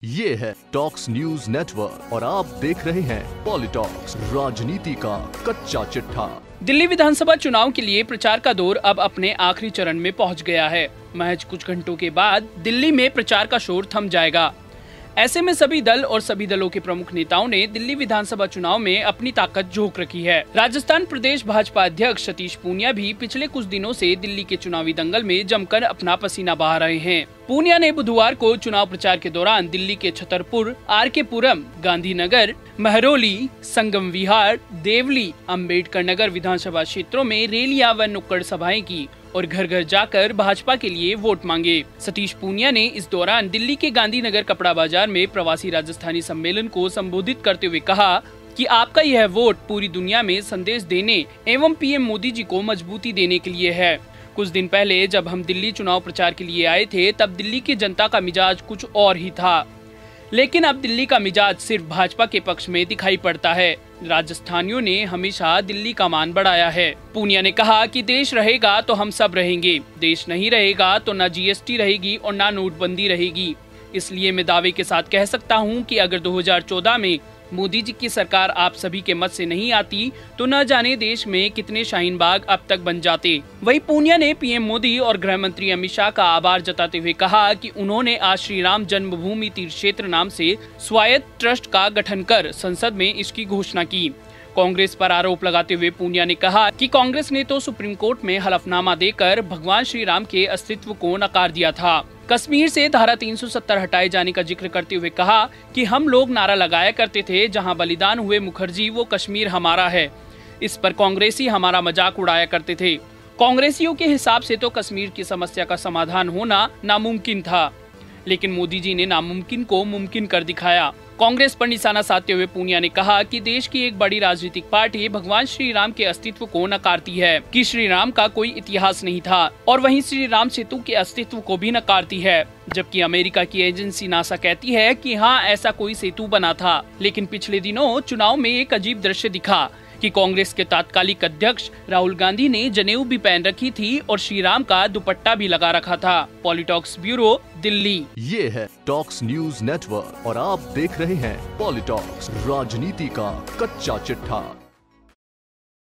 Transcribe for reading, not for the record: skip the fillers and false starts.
ये है talks news network और आप देख रहे हैं पॉलिटॉक्स, राजनीति का कच्चा चिट्ठा। दिल्ली विधानसभा चुनाव के लिए प्रचार का दौर अब अपने आखिरी चरण में पहुंच गया है। महज कुछ घंटों के बाद दिल्ली में प्रचार का शोर थम जाएगा। ऐसे में सभी दल और सभी दलों के प्रमुख नेताओं ने दिल्ली विधानसभा चुनाव में अपनी ताकत झोंक रखी है। राजस्थान प्रदेश भाजपा अध्यक्ष सतीश पूनिया भी पिछले कुछ दिनों से दिल्ली के चुनावी दंगल में जमकर अपना पसीना बहा रहे हैं। पूनिया ने बुधवार को चुनाव प्रचार के दौरान दिल्ली के छतरपुर, आर के पुरम, गांधीनगर, महरौली, संगम विहार, देवली, अम्बेडकर नगर विधानसभा क्षेत्रों में रैलियां व नुक्कड़ सभाएं की और घर घर जाकर भाजपा के लिए वोट मांगे। सतीश पूनिया ने इस दौरान दिल्ली के गांधीनगर कपड़ा बाजार में प्रवासी राजस्थानी सम्मेलन को संबोधित करते हुए कहा कि आपका यह वोट पूरी दुनिया में संदेश देने एवं पीएम मोदी जी को मजबूती देने के लिए है। कुछ दिन पहले जब हम दिल्ली चुनाव प्रचार के लिए आए थे तब दिल्ली की जनता का मिजाज कुछ और ही था, लेकिन अब दिल्ली का मिजाज सिर्फ भाजपा के पक्ष में दिखाई पड़ता है। राजस्थानियों ने हमेशा दिल्ली का मान बढ़ाया है। पूनिया ने कहा कि देश रहेगा तो हम सब रहेंगे, देश नहीं रहेगा तो न जीएसटी रहेगी और न नोटबंदी रहेगी। इसलिए मैं दावे के साथ कह सकता हूं कि अगर 2014 में मोदी जी की सरकार आप सभी के मत से नहीं आती तो न जाने देश में कितने शाहीन बाग अब तक बन जाते। वहीं पूनिया ने पीएम मोदी और गृह मंत्री अमित शाह का आभार जताते हुए कहा कि उन्होंने आज श्री राम जन्मभूमि तीर्थ क्षेत्र नाम से स्वायत्त ट्रस्ट का गठन कर संसद में इसकी घोषणा की। कांग्रेस पर आरोप लगाते हुए पूनिया ने कहा कि कांग्रेस ने तो सुप्रीम कोर्ट में हलफनामा देकर भगवान श्री राम के अस्तित्व को नकार दिया था। कश्मीर से धारा 370 हटाए जाने का जिक्र करते हुए कहा कि हम लोग नारा लगाया करते थे, जहां बलिदान हुए मुखर्जी वो कश्मीर हमारा है। इस पर कांग्रेसी हमारा मजाक उड़ाया करते थे। कांग्रेसियों के हिसाब से तो कश्मीर की समस्या का समाधान होना नामुमकिन था, लेकिन मोदी जी ने नामुमकिन को मुमकिन कर दिखाया। कांग्रेस पर निशाना साधते हुए पूनिया ने कहा कि देश की एक बड़ी राजनीतिक पार्टी भगवान श्री राम के अस्तित्व को नकारती है कि श्री राम का कोई इतिहास नहीं था, और वहीं श्री राम सेतु के अस्तित्व को भी नकारती है, जबकि अमेरिका की एजेंसी नासा कहती है कि हाँ ऐसा कोई सेतु बना था। लेकिन पिछले दिनों चुनाव में एक अजीब दृश्य दिखा कि कांग्रेस के तात्कालिक अध्यक्ष राहुल गांधी ने जनेऊ भी पहन रखी थी और श्री राम का दुपट्टा भी लगा रखा था। पॉलिटॉक्स ब्यूरो, दिल्ली। ये है टॉक्स न्यूज नेटवर्क और आप देख रहे हैं पॉलिटॉक्स, राजनीति का कच्चा चिट्ठा।